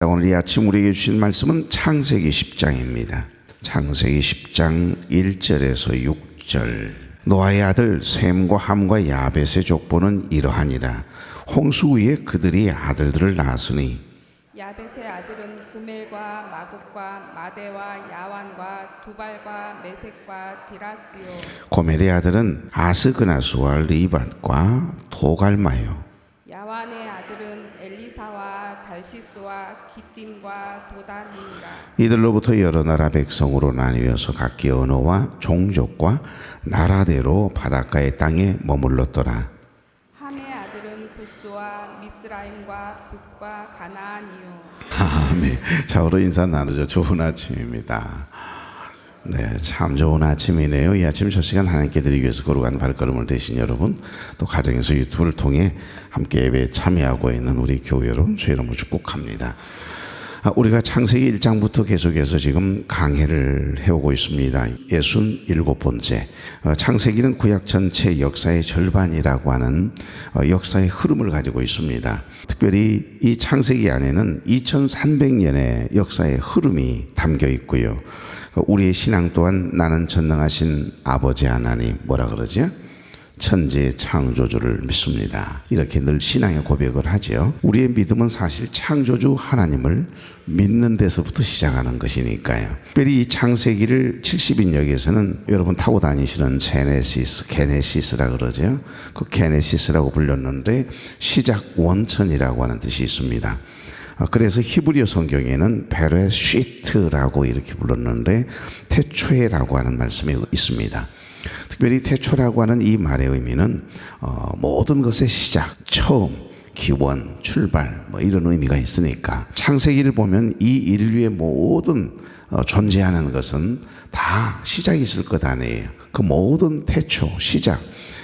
오늘 이 아침 우리에게 주신 말씀은 창세기 10장입니다. 창세기 10장 1절에서 6절. 노아의 아들 셈과 함과 야벳의 족보는 이러하니라. 홍수 후에 그들이 아들들을 낳았으니 야벳의 아들은 고멜과 마곡과 마대와 야완과 두발과 메색과 디라스요. 고멜의 아들은 아스그나스와 리밧과 도갈마요. 야완의 아들은 엘리사와 달시스와 기띔과 도단이니라. 이들로부터 여러 나라 백성으로 나뉘어서 각기 언어와 종족과 나라대로 바닷가의 땅에 머물렀더라. 함의 아들은 구스와 미스라임과 북과 가나안이요. 아멘. 자, 오늘 인사 나누죠. 좋은 아침입니다. 네, 참 좋은 아침이네요. 이 아침 저 시간 하나님께 드리기 위해서 걸어가는 발걸음을 되신 여러분, 또 가정에서 유튜브를 통해 함께 예배에 참여하고 있는 우리 교회 여러분, 주의 이름으로 축복합니다. 우리가 창세기 1장부터 계속해서 지금 강해를 해오고 있습니다. 67번째. 창세기는 구약 전체 역사의 절반이라고 하는 역사의 흐름을 가지고 있습니다. 특별히 이 창세기 안에는 2300년의 역사의 흐름이 담겨 있고요. 우리의 신앙 또한 나는 전능하신 아버지 하나님, 뭐라 그러죠? 천지 창조주를 믿습니다. 이렇게 늘 신앙의 고백을 하죠. 우리의 믿음은 사실 창조주 하나님을 믿는 데서부터 시작하는 것이니까요. 특별히 이 창세기를 70인역에서는 여러분 타고 다니시는 게네시스라 그러죠. 그 게네시스라고 불렸는데 시작 원천이라고 하는 뜻이 있습니다. 그래서 히브리어 성경에는 베레시트라고 이렇게 불렀는데 태초에라고 하는 말씀이 있습니다. 특별히 태초라고 하는 이 말의 의미는 모든 것의 시작, 처음, 기원, 출발 뭐 이런 의미가 있으니까 창세기를 보면 이 인류의 모든 존재하는 것은 다 시작이 있을 것 아니에요. 그 모든 태초, 시작,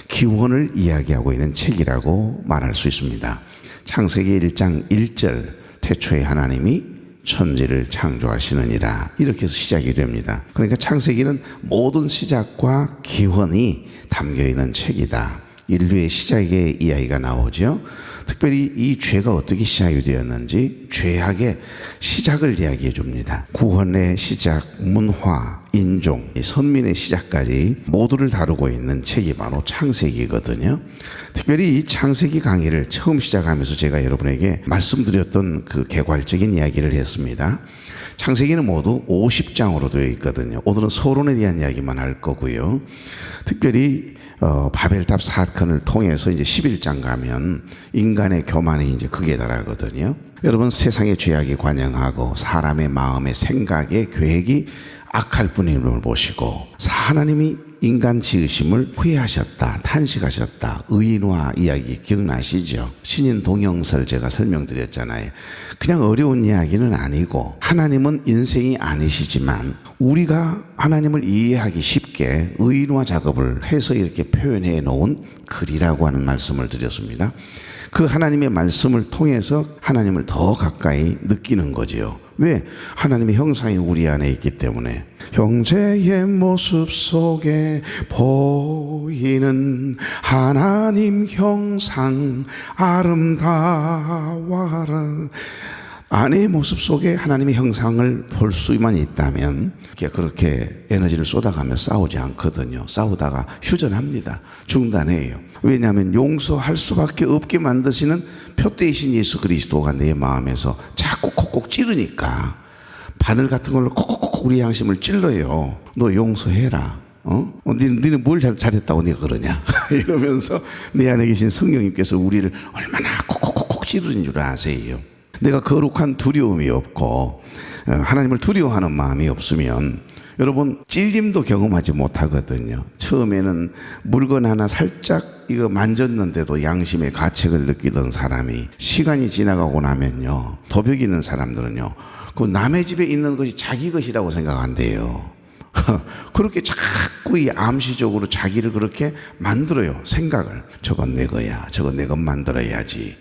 기원을 이야기하고 있는 책이라고 말할 수 있습니다. 창세기 1장 1절 태초에 하나님이 천지를 창조하시느니라 이렇게 해서 시작이 됩니다. 그러니까 창세기는 모든 시작과 기원이 담겨있는 책이다. 인류의 시작의 이야기가 나오죠. 특별히 이 죄가 어떻게 시작이 되었는지 죄악의 시작을 이야기해 줍니다. 구원의 시작, 문화, 인종, 선민의 시작까지 모두를 다루고 있는 책이 바로 창세기거든요. 특별히 이 창세기 강의를 처음 시작하면서 제가 여러분에게 말씀드렸던 그 개괄적인 이야기를 했습니다. 창세기는 모두 50장으로 되어 있거든요. 오늘은 서론에 대한 이야기만 할 거고요. 특별히 바벨탑 사건을 통해서 이제 11장 가면 인간의 교만이 이제 극에 달하거든요. 여러분, 세상의 죄악이 관영하고 사람의 마음의 생각의 계획이 악할 뿐임을 보시고 하나님이 인간 지으심을 후회하셨다, 탄식하셨다. 의인화 이야기 기억나시죠? 신인 동영설 제가 설명드렸잖아요. 그냥 어려운 이야기는 아니고 하나님은 인생이 아니시지만 우리가 하나님을 이해하기 쉽게 의인화 작업을 해서 이렇게 표현해 놓은 글이라고 하는 말씀을 드렸습니다. 그 하나님의 말씀을 통해서 하나님을 더 가까이 느끼는 거지요. 왜? 하나님의 형상이 우리 안에 있기 때문에. 형제의 모습 속에 보이는 하나님 형상 아름다워라. 아내의 모습 속에 하나님의 형상을 볼 수만 있다면 그렇게 에너지를 쏟아가며 싸우지 않거든요. 싸우다가 휴전합니다. 중단해요. 왜냐하면 용서할 수밖에 없게 만드시는 표대이신 예수 그리스도가 내 마음에서 자꾸 콕콕 찌르니까 바늘 같은 걸로 콕콕콕 우리 양심을 찔러요. 너 용서해라. 니는 뭘 잘했다고 네가 그러냐 이러면서 내 안에 계신 성령님께서 우리를 얼마나 콕콕콕 찌르는 줄 아세요. 내가 거룩한 두려움이 없고 하나님을 두려워하는 마음이 없으면 여러분 찔림도 경험하지 못하거든요. 처음에는 물건 하나 살짝 이거 만졌는데도 양심의 가책을 느끼던 사람이 시간이 지나가고 나면요, 도벽이 있는 사람들은요 그 남의 집에 있는 것이 자기 것이라고 생각한대요. 그렇게 자꾸 이 암시적으로 자기를 그렇게 만들어요. 생각을. 저건 내 거야, 저건 내 것 만들어야지,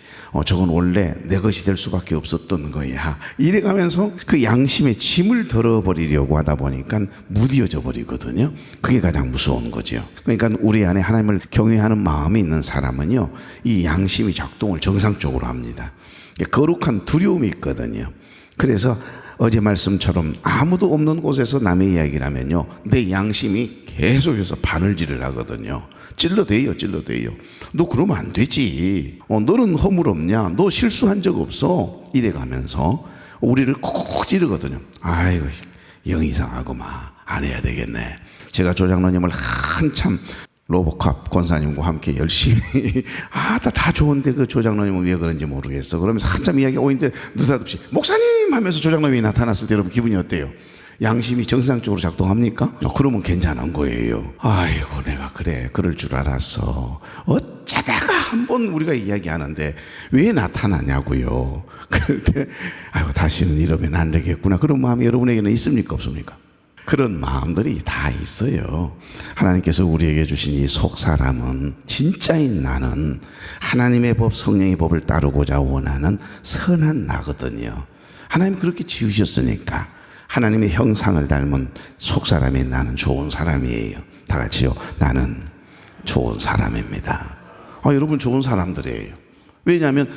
저건 원래 내 것이 될 수밖에 없었던 거야. 이래가면서 그 양심의 짐을 덜어버리려고 하다 보니까 무뎌져 버리거든요. 그게 가장 무서운 거죠. 그러니까 우리 안에 하나님을 경외하는 마음이 있는 사람은요, 이 양심이 작동을 정상적으로 합니다. 거룩한 두려움이 있거든요. 그래서 어제 말씀처럼 아무도 없는 곳에서 남의 이야기를 하면요, 내 양심이 계속해서 바늘질을 하거든요. 찔러대요. 너 그러면 안 되지. 너는 허물 없냐? 너 실수한 적 없어? 이래가면서 우리를 콕콕 찌르거든요. 아이고, 영 이상하구만. 안 해야 되겠네. 제가 조장로님을 한참 로보캅 권사님과 함께 열심히 다 좋은데 그 조장로님은 왜 그런지 모르겠어. 그러면서 한참 이야기가 오는데 느닷없이 목사님 하면서 조장로님이 나타났을 때 여러분 기분이 어때요? 양심이 정상적으로 작동합니까? 그러면 괜찮은 거예요. 아이고, 내가 그럴 줄 알았어. 어쩌다가 한번 우리가 이야기하는데 왜 나타나냐고요. 그럴 때 아이고, 다시는 이러면 안 되겠구나. 그런 마음이 여러분에게는 있습니까, 없습니까? 그런 마음들이 다 있어요. 하나님께서 우리에게 주신 이 속사람은 진짜인 나는 하나님의 법, 성령의 법을 따르고자 원하는 선한 나거든요. 하나님 그렇게 지으셨으니까 하나님의 형상을 닮은 속사람인 나는 좋은 사람이에요. 다 같이요. 나는 좋은 사람입니다. 여러분 좋은 사람들이에요. 왜냐하면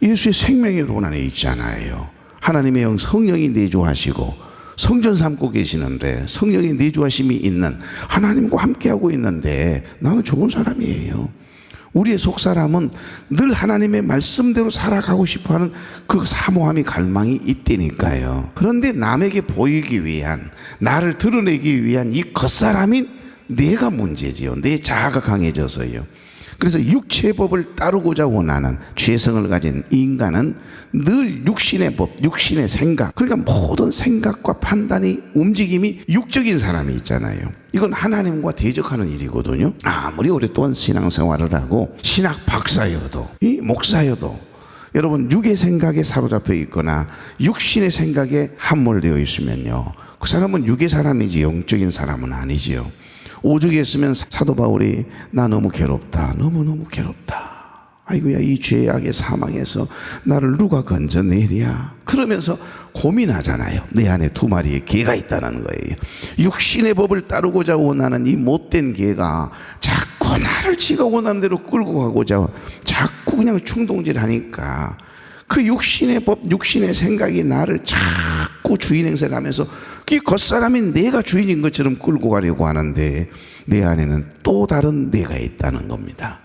예수의 생명이 여러분 안에 있잖아요. 하나님의 영 성령이 내주하시고 성전 삼고 계시는데 성령의 내주하심이 있는 하나님과 함께하고 있는데 나는 좋은 사람이에요. 우리의 속사람은 늘 하나님의 말씀대로 살아가고 싶어하는 그 사모함이 갈망이 있다니까요. 그런데 남에게 보이기 위한, 나를 드러내기 위한 이 겉사람인 내가 문제지요. 내 자아가 강해져서요. 그래서 육체의 법을 따르고자 원하는 죄성을 가진 인간은 늘 육신의 법, 육신의 생각, 그러니까 모든 생각과 판단이, 움직임이 육적인 사람이 있잖아요. 이건 하나님과 대적하는 일이거든요. 아무리 오랫동안 신앙생활을 하고 신학 박사여도, 이 목사여도 여러분 육의 생각에 사로잡혀 있거나 육신의 생각에 함몰되어 있으면요, 그 사람은 육의 사람이지 영적인 사람은 아니지요. 오죽에 있으면 사도 바울이 나 너무 괴롭다, 너무너무 괴롭다, 아이고야 이 죄악의 사망에서 나를 누가 건져내랴, 그러면서 고민하잖아요. 내 안에 두 마리의 개가 있다는 거예요. 육신의 법을 따르고자 원하는 이 못된 개가 자꾸 나를 지가 원하는 대로 끌고 가고자 자꾸 그냥 충동질하니까 그 육신의 법, 육신의 생각이 나를 자꾸 주인 행세를 하면서 그 겉사람인 내가 주인인 것처럼 끌고 가려고 하는데 내 안에는 또 다른 내가 있다는 겁니다.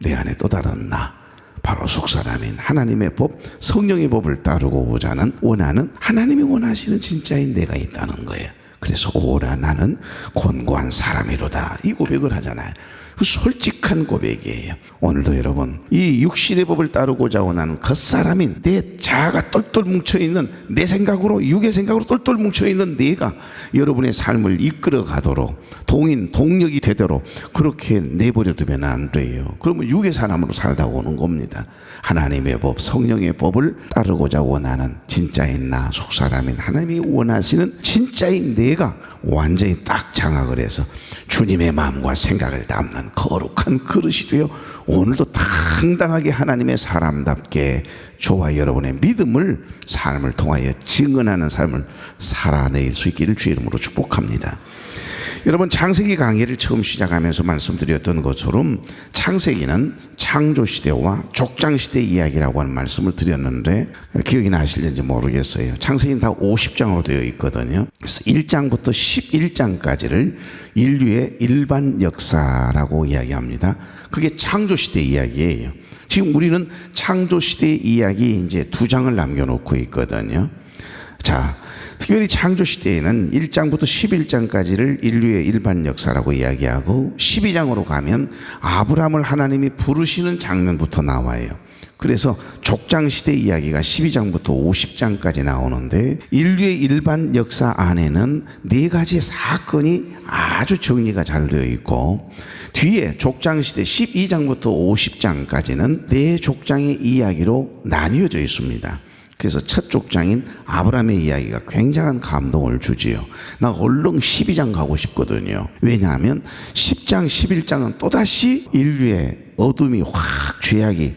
내 안에 또 다른 나, 바로 속사람인 하나님의 법, 성령의 법을 따르고자 하는 원하는 하나님이 원하시는 진짜인 내가 있다는 거예요. 그래서 오라 나는 곤고한 사람이로다, 이 고백을 하잖아요. 그 솔직한 고백이에요. 오늘도 여러분 이 육신의 법을 따르고자 원하는 겉사람인 내 자아가 똘똘 뭉쳐있는 내 생각으로, 육의 생각으로 똘똘 뭉쳐있는 내가 여러분의 삶을 이끌어 가도록 동력이 되도록 그렇게 내버려 두면 안 돼요. 그러면 육의 사람으로 살다 오는 겁니다. 하나님의 법, 성령의 법을 따르고자 원하는 진짜인 나, 속사람인 하나님이 원하시는 진짜인 내가 완전히 딱 장악을 해서 주님의 마음과 생각을 담는 거룩한 그릇이 되어 오늘도 당당하게 하나님의 사람답게 저와 여러분의 믿음을, 삶을 통하여 증언하는 삶을 살아낼 수 있기를 주의 이름으로 축복합니다. 여러분 창세기 강의를 처음 시작하면서 말씀드렸던 것처럼 창세기는 창조시대와 족장시대 이야기라고 하는 말씀을 드렸는데 기억이 나실는지 모르겠어요. 창세기는 다 50장으로 되어 있거든요. 그래서 1장부터 11장까지를 인류의 일반 역사라고 이야기합니다. 그게 창조시대 이야기예요. 지금 우리는 창조시대 이야기 이제 2장을 남겨놓고 있거든요. 자, 특별히 창조시대에는 1장부터 11장까지를 인류의 일반 역사라고 이야기하고 12장으로 가면 아브라함을 하나님이 부르시는 장면부터 나와요. 그래서 족장시대 이야기가 12장부터 50장까지 나오는데 인류의 일반 역사 안에는 4가지의 사건이 아주 정리가 잘 되어 있고 뒤에 족장시대 12장부터 50장까지는 4족장의 이야기로 나뉘어져 있습니다. 그래서 첫 족장인 아브라함의 이야기가 굉장한 감동을 주지요. 나 얼른 12장 가고 싶거든요. 왜냐하면 10장, 11장은 또다시 인류의 어둠이 확, 죄악이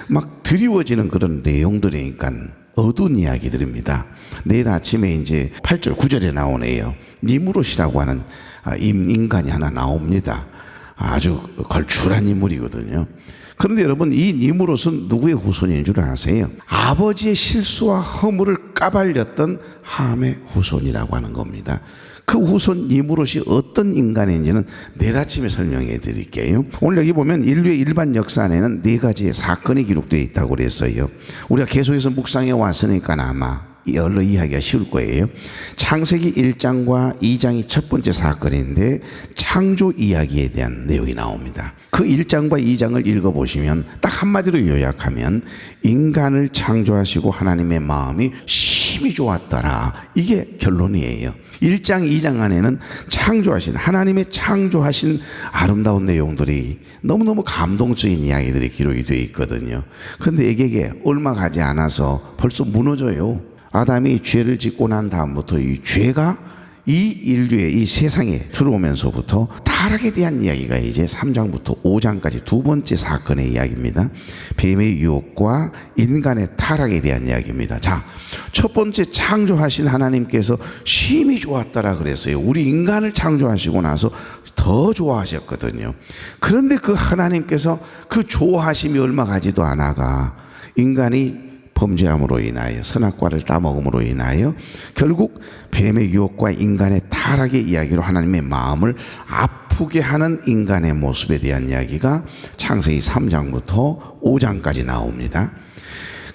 막 드리워지는 그런 내용들이니까 어두운 이야기들입니다. 내일 아침에 이제 8절, 9절에 나오네요. 니무롯이라고 하는 인간이 하나 나옵니다. 아주 걸출한 인물이거든요. 그런데 여러분, 이 니무롯은 누구의 후손인 줄 아세요? 아버지의 실수와 허물을 까발렸던 함의 후손이라고 하는 겁니다. 그 후손 니무롯이 어떤 인간인지는 내일 아침에 설명해 드릴게요. 오늘 여기 보면 인류의 일반 역사 안에는 4가지의 사건이 기록되어 있다고 그랬어요. 우리가 계속해서 묵상해 왔으니까 아마 얼른 이해하기가 쉬울 거예요. 창세기 1장과 2장이 첫 번째 사건인데 창조 이야기에 대한 내용이 나옵니다. 그 1장과 2장을 읽어보시면 딱 한마디로 요약하면 인간을 창조하시고 하나님의 마음이 심히 좋았더라, 이게 결론이에요. 1장, 2장 안에는 하나님의 창조하신 아름다운 내용들이 너무너무 감동적인 이야기들이 기록이 되어 있거든요. 그런데 에게 얼마 가지 않아서 벌써 무너져요. 아담이 죄를 짓고 난 다음부터 이 죄가 이 인류의 이 세상에 들어오면서부터 타락에 대한 이야기가 이제 3장부터 5장까지 두 번째 사건의 이야기입니다. 뱀의 유혹과 인간의 타락에 대한 이야기입니다. 자, 첫 번째 창조하신 하나님께서 심히 좋았더라 그랬어요. 우리 인간을 창조하시고 나서 더 좋아하셨거든요. 그런데 그 하나님께서 그 좋아하심이 얼마 가지도 않아가 인간이 범죄함으로 인하여 선악과를 따먹음으로 인하여 결국 뱀의 유혹과 인간의 타락의 이야기로 하나님의 마음을 아프게 하는 인간의 모습에 대한 이야기가 창세기 3장부터 5장까지 나옵니다.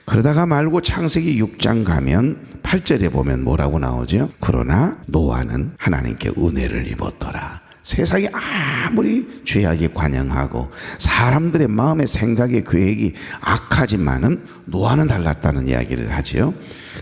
그러다가 말고 창세기 6장 가면 8절에 보면 뭐라고 나오죠? 그러나 노아는 하나님께 은혜를 입었더라. 세상이 아무리 죄악에 관영하고 사람들의 마음의 생각의 계획이 악하지만은 노아는 달랐다는 이야기를 하지요.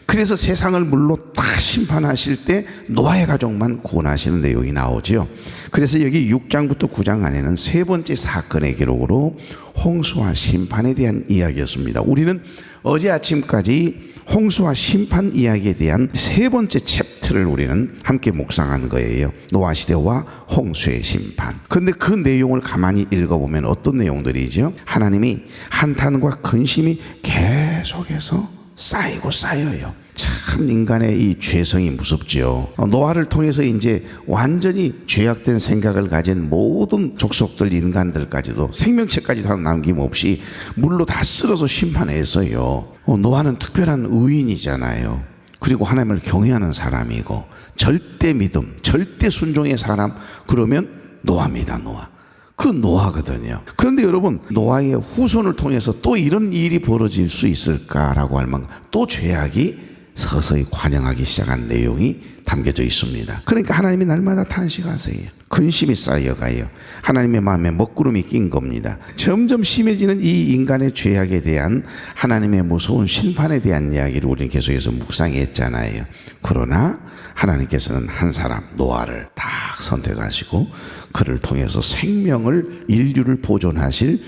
그래서 세상을 물로 다 심판하실 때 노아의 가족만 구원하시는 내용이 나오지요. 그래서 여기 6장부터 9장 안에는 세 번째 사건의 기록으로 홍수와 심판에 대한 이야기였습니다. 우리는 어제 아침까지 홍수와 심판 이야기에 대한 세 번째 챕터를 우리는 함께 묵상한 거예요. 노아 시대와 홍수의 심판. 그런데 그 내용을 가만히 읽어보면 어떤 내용들이죠? 하나님이 한탄과 근심이 계속해서 쌓이고 쌓여요. 참 인간의 이 죄성이 무섭죠. 노아를 통해서 이제 완전히 죄악된 생각을 가진 모든 족속들, 인간들까지도 생명체까지도 남김없이 물로 다 쓸어서 심판했어요. 노아는 특별한 의인이잖아요. 그리고 하나님을 경외하는 사람이고 절대 믿음, 절대 순종의 사람, 그러면 노아입니다. 노아. 그 노아거든요. 그런데 여러분, 노아의 후손을 통해서 또 이런 일이 벌어질 수 있을까라고 할 만큼 또 죄악이 서서히 관영하기 시작한 내용이 담겨져 있습니다. 그러니까 하나님이 날마다 탄식하세요. 근심이 쌓여가요. 하나님의 마음에 먹구름이 낀 겁니다. 점점 심해지는 이 인간의 죄악에 대한 하나님의 무서운 심판에 대한 이야기를 우리는 계속해서 묵상했잖아요. 그러나 하나님께서는 한 사람, 노아를 딱 선택하시고 그를 통해서 생명을, 인류를 보존하실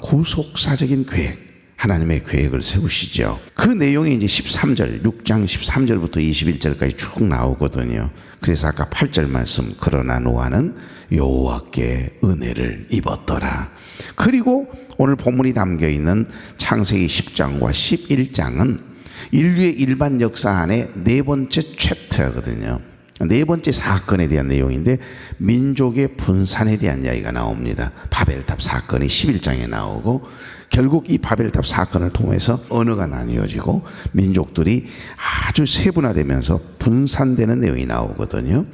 구속사적인 계획, 하나님의 계획을 세우시죠. 그 내용이 이제 13절, 6장 13절부터 21절까지 쭉 나오거든요. 그래서 아까 8절 말씀, 그러나 노아는 여호와께 은혜를 입었더라. 그리고 오늘 본문이 담겨있는 창세기 10장과 11장은 인류의 일반 역사 안에 네 번째 챕터거든요. 네 번째 사건에 대한 내용인데 민족의 분산에 대한 이야기가 나옵니다. 바벨탑 사건이 11장에 나오고 결국 이 바벨탑 사건을 통해서 언어가 나뉘어지고 민족들이 아주 세분화되면서 분산되는 내용이 나오거든요.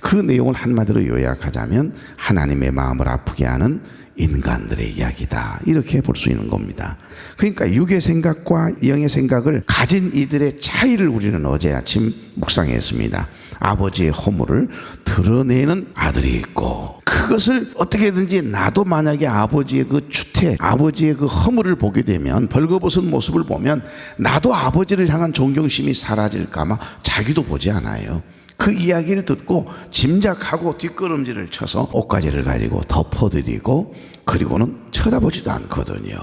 그 내용을 한마디로 요약하자면 하나님의 마음을 아프게 하는 인간들의 이야기다, 이렇게 볼 수 있는 겁니다. 그러니까 육의 생각과 영의 생각을 가진 이들의 차이를 우리는 어제 아침 묵상했습니다. 아버지의 허물을 드러내는 아들이 있고, 그것을 어떻게든지 나도 만약에 아버지의 그 추태, 아버지의 그 허물을 보게 되면, 벌거벗은 모습을 보면 나도 아버지를 향한 존경심이 사라질까봐 자기도 보지 않아요. 그 이야기를 듣고 짐작하고 뒷걸음질을 쳐서 옷가지를 가지고 덮어드리고 그리고는 쳐다보지도 않거든요.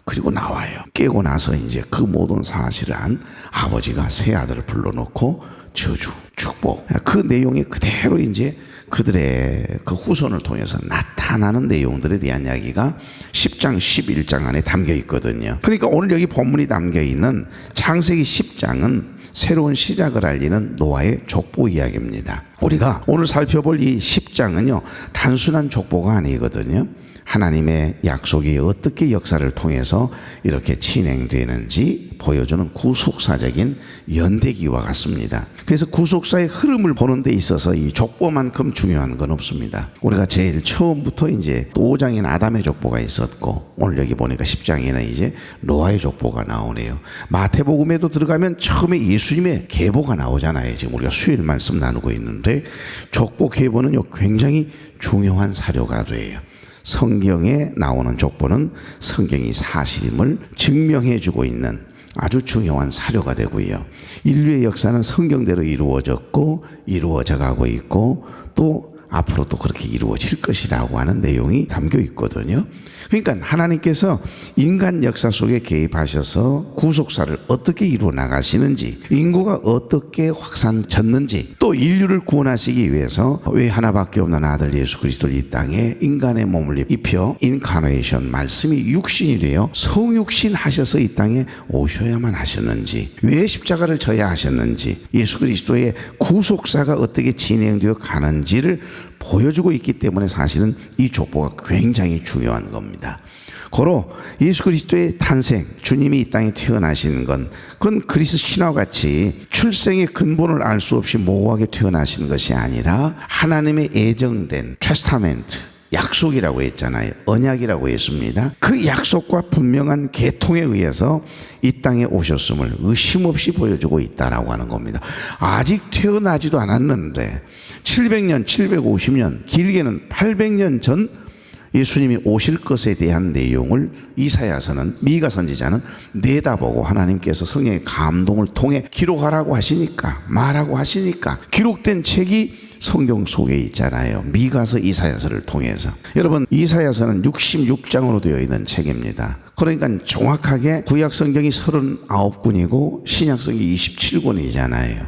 그리고 나와요. 깨고 나서 이제 그 모든 사실을 한 아버지가 새 아들을 불러놓고 저주, 축복, 그 내용이 그대로 이제 그들의 그 후손을 통해서 나타나는 내용들에 대한 이야기가 10장, 11장 안에 담겨 있거든요. 그러니까 오늘 여기 본문이 담겨 있는 창세기 10장은 새로운 시작을 알리는 노아의 족보 이야기입니다. 우리가 오늘 살펴볼 이 10장은요 단순한 족보가 아니거든요. 하나님의 약속이 어떻게 역사를 통해서 이렇게 진행되는지 보여주는 구속사적인 연대기와 같습니다. 그래서 구속사의 흐름을 보는 데 있어서 이 족보만큼 중요한 건 없습니다. 우리가 제일 처음부터 이제 5장에는 아담의 족보가 있었고, 오늘 여기 보니까 10장에는 이제 노아의 족보가 나오네요. 마태복음에도 들어가면 처음에 예수님의 계보가 나오잖아요. 지금 우리가 수요일 말씀 나누고 있는데, 족보 계보는 굉장히 중요한 사료가 돼요. 성경에 나오는 족보는 성경이 사실임을 증명해 주고 있는 아주 중요한 사료가 되고요. 인류의 역사는 성경대로 이루어졌고 이루어져 가고 있고 또 앞으로 또 그렇게 이루어질 것이라고 하는 내용이 담겨 있거든요. 그러니까 하나님께서 인간 역사 속에 개입하셔서 구속사를 어떻게 이루어 나가시는지, 인구가 어떻게 확산졌는지, 또 인류를 구원하시기 위해서 왜 하나밖에 없는 아들 예수 그리스도를 이 땅에 인간의 몸을 입혀 인카네이션, 말씀이 육신이 되어 성육신 하셔서 이 땅에 오셔야만 하셨는지, 왜 십자가를 져야 하셨는지, 예수 그리스도의 구속사가 어떻게 진행되어 가는지를 보여주고 있기 때문에 사실은 이 족보가 굉장히 중요한 겁니다. 고로 예수 그리스도의 탄생, 주님이 이 땅에 태어나시는 건 그건 그리스 신화와 같이 출생의 근본을 알 수 없이 모호하게 태어나시는 것이 아니라 하나님의 예정된 테스타멘트, 약속이라고 했잖아요. 언약이라고 했습니다. 그 약속과 분명한 계통에 의해서 이 땅에 오셨음을 의심 없이 보여주고 있다라고 하는 겁니다. 아직 태어나지도 않았는데 700년, 750년, 길게는 800년 전 예수님이 오실 것에 대한 내용을 이사야서는, 미가 선지자는 내다보고 하나님께서 성령의 감동을 통해 기록하라고 하시니까, 말하고 하시니까 기록된 책이 성경 속에 있잖아요. 미가서, 이사야서를 통해서. 여러분, 이사야서는 66장으로 되어 있는 책입니다. 그러니까 정확하게 구약 성경이 39권이고 신약 성경이 27권이잖아요.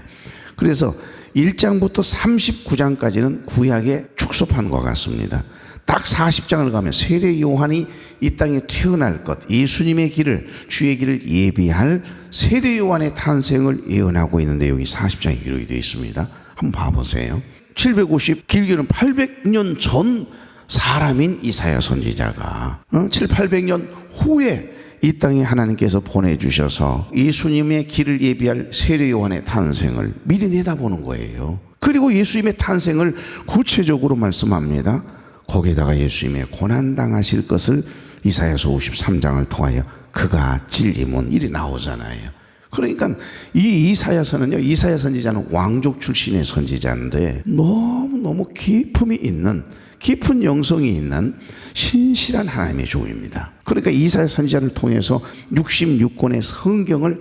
그래서 1장부터 39장까지는 구약의 축소판과 같습니다. 딱 40장을 가면 세례 요한이 이 땅에 태어날 것, 예수님의 길을, 주의 길을 예비할 세례 요한의 탄생을 예언하고 있는 내용이 40장에 기록이 되어 있습니다. 한번 봐보세요. 750, 길게는 800년 전 사람인 이사야 선지자가 800년 후에 이 땅에 하나님께서 보내주셔서 예수님의 길을 예비할 세례 요한의 탄생을 미리 내다보는 거예요. 그리고 예수님의 탄생을 구체적으로 말씀합니다. 거기에다가 예수님의 고난당하실 것을 이사야서 53장을 통하여 그가 진리문 일이 나오잖아요. 그러니까 이 이사야서는요, 이사야 선지자는 왕족 출신의 선지자인데 너무너무 기품이 있는, 깊은 영성이 있는 신실한 하나님의 조입니다. 그러니까 이사야 선지자를 통해서 66권의 성경을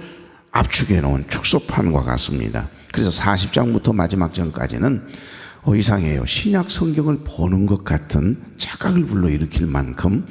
압축해 놓은 축소판과 같습니다. 그래서 40장부터 마지막 장까지는 이상해요. 신약 성경을 보는 것 같은 착각을 불러일으킬 만큼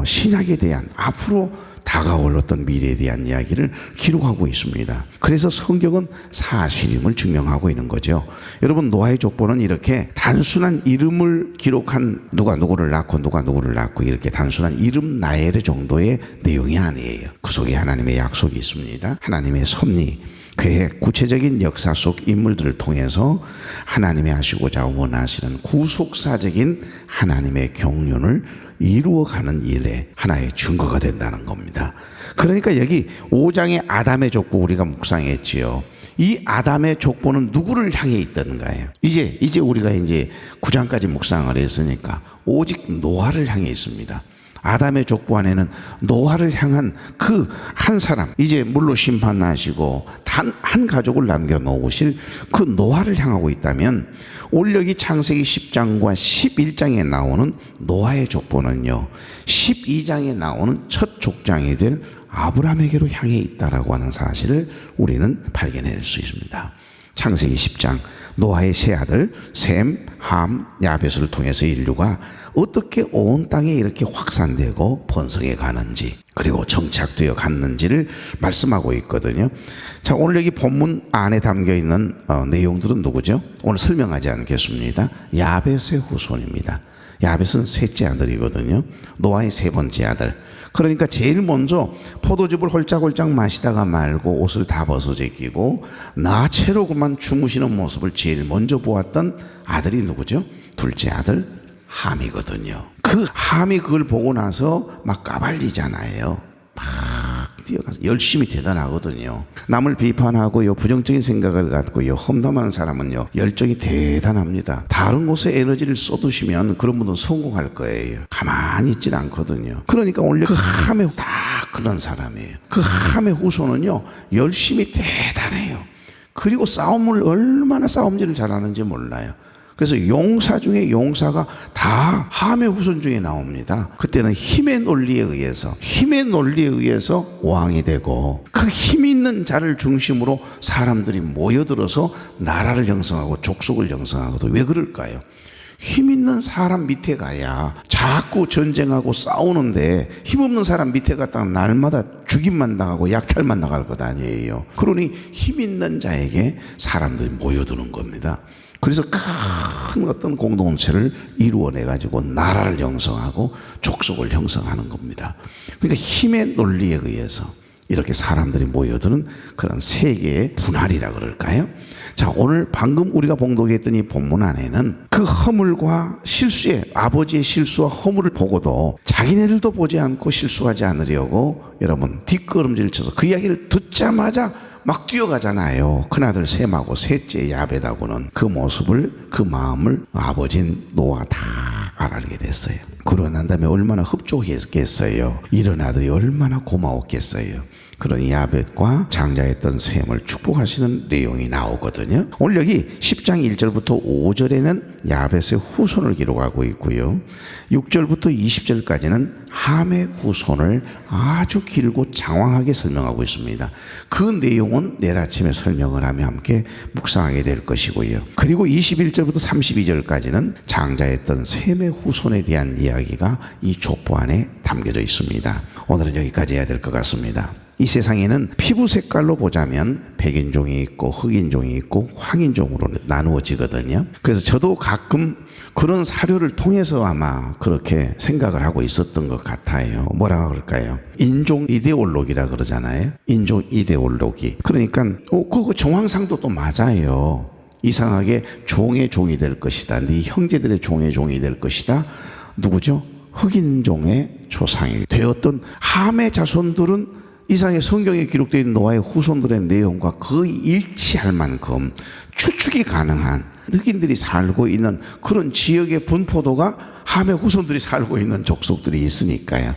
신약에 대한, 앞으로 다가올 어떤 미래에 대한 이야기를 기록하고 있습니다. 그래서 성경은 사실임을 증명하고 있는 거죠. 여러분, 노아의 족보는 이렇게 단순한 이름을 기록한, 누가 누구를 낳고 누가 누구를 낳고 이렇게 단순한 이름 나열의 정도의 내용이 아니에요. 그 속에 하나님의 약속이 있습니다. 하나님의 섭리, 계획, 구체적인 역사 속 인물들을 통해서 하나님이 하시고자 원하시는 구속사적인 하나님의 경륜을 이루어가는 일에 하나의 증거가 된다는 겁니다. 그러니까 여기 5장의 아담의 족보 우리가 묵상했지요. 이 아담의 족보는 누구를 향해 있던가요? 이제 우리가 이제 9장까지 묵상을 했으니까 오직 노아를 향해 있습니다. 아담의 족보 안에는 노아를 향한 그 한 사람, 이제 물로 심판하시고 단 한 가족을 남겨놓으실 그 노아를 향하고 있다면, 올여기 창세기 10장과 11장에 나오는 노아의 족보는요, 12장에 나오는 첫 족장이 될 아브라함에게로 향해 있다라고 하는 사실을 우리는 발견할 수 있습니다. 창세기 10장, 노아의 세 아들 셈, 함, 야벳을 통해서 인류가 어떻게 온 땅에 이렇게 확산되고 번성해 가는지, 그리고 정착되어 갔는지를 말씀하고 있거든요. 자, 오늘 여기 본문 안에 담겨 있는 내용들은 누구죠? 오늘 설명하지 않겠습니다. 야벳의 후손입니다. 야벳은 셋째 아들이거든요. 노아의 세 번째 아들. 그러니까 제일 먼저 포도즙을 홀짝홀짝 마시다가 말고 옷을 다 벗어 제끼고 나체로 그만 주무시는 모습을 제일 먼저 보았던 아들이 누구죠? 둘째 아들 함이거든요. 그 함이 그걸 보고 나서 막 까발리잖아요. 막 뛰어가서 열심히 대단하거든요. 남을 비판하고 부정적인 생각을 갖고 험담하는 사람은요 열정이 대단합니다. 다른 곳에 에너지를 쏟으시면 그런 분들은 성공할 거예요. 가만히 있질 않거든요. 그러니까 원래 그 함에 다 그런 사람이에요. 그 함의 후손은요 열심히 대단해요. 그리고 싸움을 얼마나 싸움질을 잘하는지 몰라요. 그래서 용사 중에 용사가 다 함의 후손 중에 나옵니다. 그때는 힘의 논리에 의해서 왕이 되고 그 힘 있는 자를 중심으로 사람들이 모여들어서 나라를 형성하고 족속을 형성하거든. 왜 그럴까요? 힘 있는 사람 밑에 가야 자꾸 전쟁하고 싸우는데 힘없는 사람 밑에 갔다가 날마다 죽임만 당하고 약탈만 나갈 것 아니에요. 그러니 힘 있는 자에게 사람들이 모여드는 겁니다. 그래서 큰 어떤 공동체를 이루어내 가지고 나라를 형성하고 족속을 형성하는 겁니다. 그러니까 힘의 논리에 의해서 이렇게 사람들이 모여드는 그런 세계의 분할이라 그럴까요? 자, 오늘 방금 우리가 봉독했던 이 본문 안에는 그 허물과 실수의 아버지의 실수와 허물을 보고도 자기네들도 보지 않고 실수하지 않으려고 여러분 뒷걸음질을 쳐서 그 이야기를 듣자마자 막 뛰어가잖아요. 큰아들 셈하고 셋째 야벳하고는 그 모습을, 그 마음을 아버지인 노아가 다 알게 됐어요. 그러고 난 다음에 얼마나 흡족했겠어요. 이런 아들이 얼마나 고마웠겠어요. 그런 야벳과 장자였던 셈을 축복하시는 내용이 나오거든요. 오늘 여기 10장 1절부터 5절에는 야벳의 후손을 기록하고 있고요. 6절부터 20절까지는 함의 후손을 아주 길고 장황하게 설명하고 있습니다. 그 내용은 내일 아침에 설명을 하며 함께 묵상하게 될 것이고요. 그리고 21절부터 32절까지는 장자였던 셈의 후손에 대한 이야기가 이 족보 안에 담겨져 있습니다. 오늘은 여기까지 해야 될 것 같습니다. 이 세상에는 피부 색깔로 보자면 백인종이 있고 흑인종이 있고 황인종으로 나누어지거든요. 그래서 저도 가끔 그런 사료를 통해서 아마 그렇게 생각을 하고 있었던 것 같아요. 뭐라고 그럴까요? 인종 이데올로기라 그러잖아요. 인종 이데올로기. 그러니까 그거 정황상도 또 맞아요. 이상하게 종의 종이 될 것이다. 네 형제들의 종의 종이 될 것이다. 누구죠? 흑인종의 조상이 되었던 함의 자손들은 이상의 성경에 기록되어 있는 노아의 후손들의 내용과 거의 일치할 만큼 추측이 가능한 흑인들이 살고 있는 그런 지역의 분포도가 함의 후손들이 살고 있는 족속들이 있으니까요.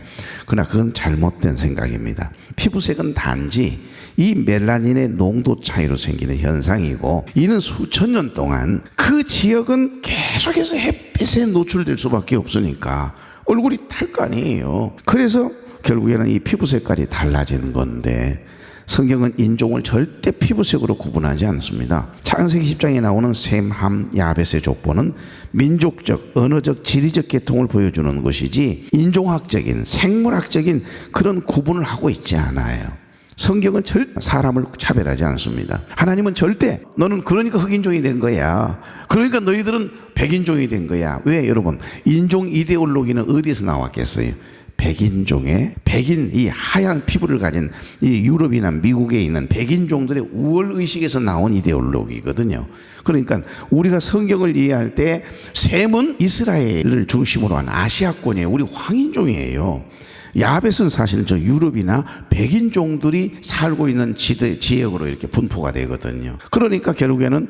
그러나 그건 잘못된 생각입니다. 피부색은 단지 이 멜라닌의 농도 차이로 생기는 현상이고, 이는 수천 년 동안 그 지역은 계속해서 햇빛에 노출될 수밖에 없으니까 얼굴이 탈 거 아니에요. 그래서 결국에는 이 피부 색깔이 달라지는 건데, 성경은 인종을 절대 피부색으로 구분하지 않습니다. 창세기 10장에 나오는 셈, 함, 야벳의 족보는 민족적, 언어적, 지리적 계통을 보여주는 것이지 인종학적인, 생물학적인 그런 구분을 하고 있지 않아요. 성경은 절대 사람을 차별하지 않습니다. 하나님은 절대 너는 그러니까 흑인종이 된 거야, 그러니까 너희들은 백인종이 된 거야. 왜 여러분? 인종 이데올로기는 어디서 나왔겠어요? 백인종의, 백인, 이 하얀 피부를 가진 이 유럽이나 미국에 있는 백인종들의 우월의식에서 나온 이데올로기거든요. 그러니까 우리가 성경을 이해할 때 셈은 이스라엘을 중심으로 한 아시아권이에요. 우리 황인종이에요. 야벳은 사실 저 유럽이나 백인종들이 살고 있는 지역으로 이렇게 분포가 되거든요. 그러니까 결국에는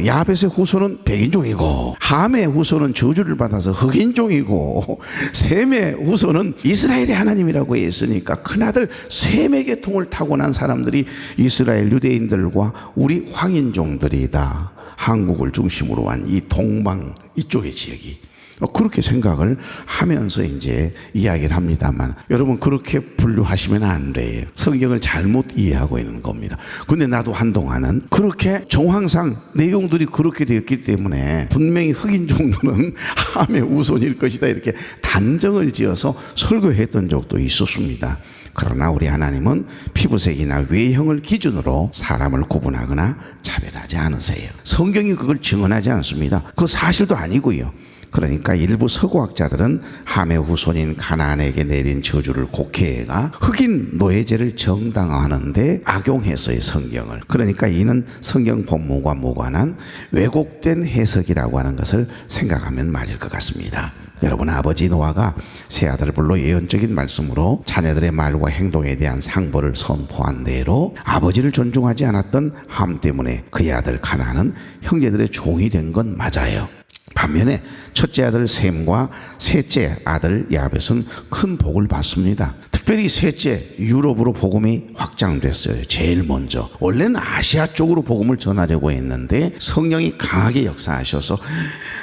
야벳의 후손은 백인종이고, 함의 후손은 저주를 받아서 흑인종이고, 셈의 후손은 이스라엘의 하나님이라고 했으니까 큰아들 셈의 계통을 타고난 사람들이 이스라엘 유대인들과 우리 황인종들이다. 한국을 중심으로 한 이 동방 이쪽의 지역이 그렇게 생각을 하면서 이제 이야기를 합니다만, 여러분 그렇게 분류하시면 안 돼요. 성경을 잘못 이해하고 있는 겁니다. 근데 나도 한동안은 그렇게 정황상 내용들이 그렇게 되었기 때문에 분명히 흑인종들은 함의 우손일 것이다 이렇게 단정을 지어서 설교했던 적도 있었습니다. 그러나 우리 하나님은 피부색이나 외형을 기준으로 사람을 구분하거나 차별하지 않으세요. 성경이 그걸 증언하지 않습니다. 그 사실도 아니고요. 그러니까 일부 서구학자들은 함의 후손인 가나안에게 내린 저주를 곡해해가 흑인 노예제를 정당화하는데 악용했어요, 성경을. 그러니까 이는 성경 본문과 무관한 왜곡된 해석이라고 하는 것을 생각하면 맞을 것 같습니다. 여러분, 아버지 노아가 세 아들을 불러 예언적인 말씀으로 자녀들의 말과 행동에 대한 상보를 선포한 대로 아버지를 존중하지 않았던 함 때문에 그의 아들 가나안은 형제들의 종이 된 건 맞아요. 반면에 첫째 아들 셈과 셋째 아들 야벳은 큰 복을 받습니다. 특별히 셋째 유럽으로 복음이 확장됐어요. 제일 먼저 원래는 아시아 쪽으로 복음을 전하려고 했는데 성령이 강하게 역사하셔서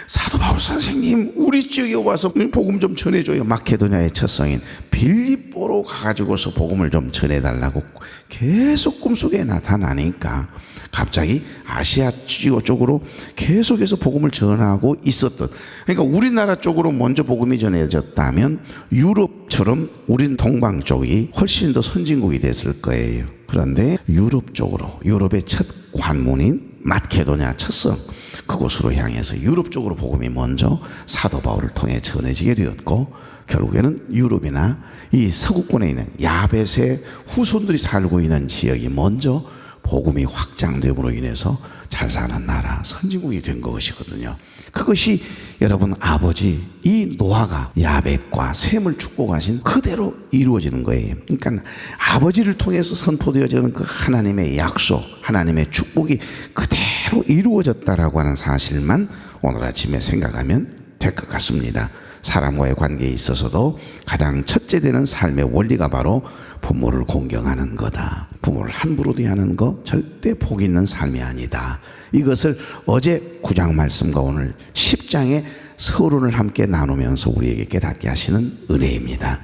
사도 바울 선생님, 우리 지역에 와서 복음 좀 전해줘요. 마케도냐의 첫 성인 빌립보로 가가지고서 복음을 좀 전해달라고 계속 꿈속에 나타나니까 갑자기 아시아 쪽으로 계속해서 복음을 전하고 있었던, 그러니까 우리나라 쪽으로 먼저 복음이 전해졌다면 유럽처럼 우린 동방 쪽이 훨씬 더 선진국이 됐을 거예요. 그런데 유럽 쪽으로, 유럽의 첫 관문인 마케도냐 첫성, 그곳으로 향해서 유럽 쪽으로 복음이 먼저 사도 바울을 통해 전해지게 되었고, 결국에는 유럽이나 이 서구권에 있는 야벳의 후손들이 살고 있는 지역이 먼저 복음이 확장됨으로 인해서 잘 사는 나라, 선진국이 된 것이거든요. 그것이 여러분 아버지 이 노아가 야벳과 셈을 축복하신 그대로 이루어지는 거예요. 그러니까 아버지를 통해서 선포되어지는 그 하나님의 약속, 하나님의 축복이 그대로 이루어졌다라고 하는 사실만 오늘 아침에 생각하면 될 것 같습니다. 사람과의 관계에 있어서도 가장 첫째 되는 삶의 원리가 바로 부모를 공경하는 거다. 부모를 함부로 대하는 거 절대 복 있는 삶이 아니다. 이것을 어제 9장 말씀과 오늘 10장의 서론을 함께 나누면서 우리에게 깨닫게 하시는 은혜입니다.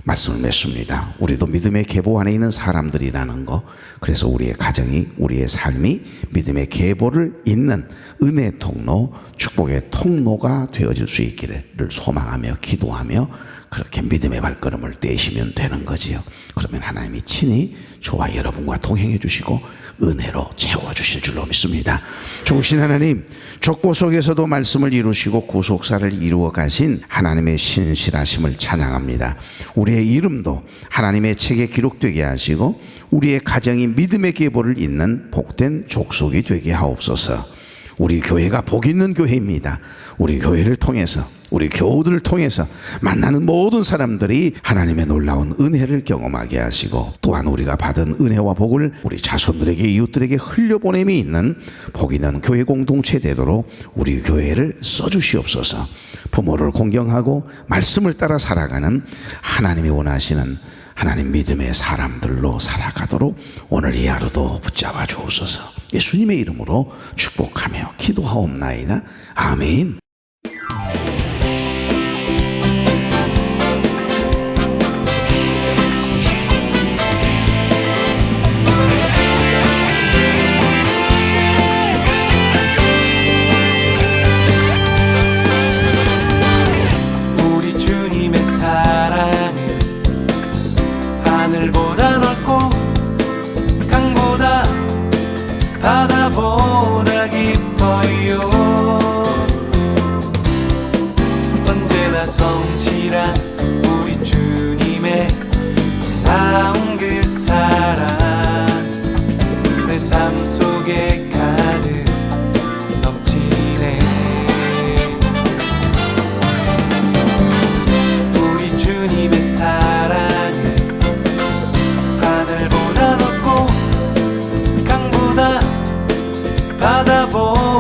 말씀을 맺습니다. 우리도 믿음의 계보 안에 있는 사람들이라는 거, 그래서 우리의 가정이, 우리의 삶이 믿음의 계보를 잇는 은혜 통로, 축복의 통로가 되어질 수 있기를 소망하며 기도하며 그렇게 믿음의 발걸음을 떼시면 되는 거지요. 그러면 하나님이 친히 저와 여러분과 동행해 주시고 은혜로 채워주실 줄로 믿습니다. 좋으신 하나님, 족보 속에서도 말씀을 이루시고 구속사를 이루어 가신 하나님의 신실하심을 찬양합니다. 우리의 이름도 하나님의 책에 기록되게 하시고 우리의 가정이 믿음의 계보를 잇는 복된 족속이 되게 하옵소서. 우리 교회가 복 있는 교회입니다. 우리 교회를 통해서, 우리 교우들을 통해서 만나는 모든 사람들이 하나님의 놀라운 은혜를 경험하게 하시고, 또한 우리가 받은 은혜와 복을 우리 자손들에게, 이웃들에게 흘려보냄이 있는 복 있는 교회 공동체 되도록 우리 교회를 써주시옵소서. 부모를 공경하고 말씀을 따라 살아가는 하나님이 원하시는 하나님 믿음의 사람들로 살아가도록 오늘 이 하루도 붙잡아 주옵소서. 예수님의 이름으로 축복하며 기도하옵나이다. 아멘. 우리 주님의 사랑은 하늘보다 넓고 강보다 바다보다 깊어요. 언제나 성실한 우리 주님의 나온 그 사랑, 내 삶 속에 가득 넘치네. 우리 주님의 사랑은 하늘보다 높고 강보다 바다보다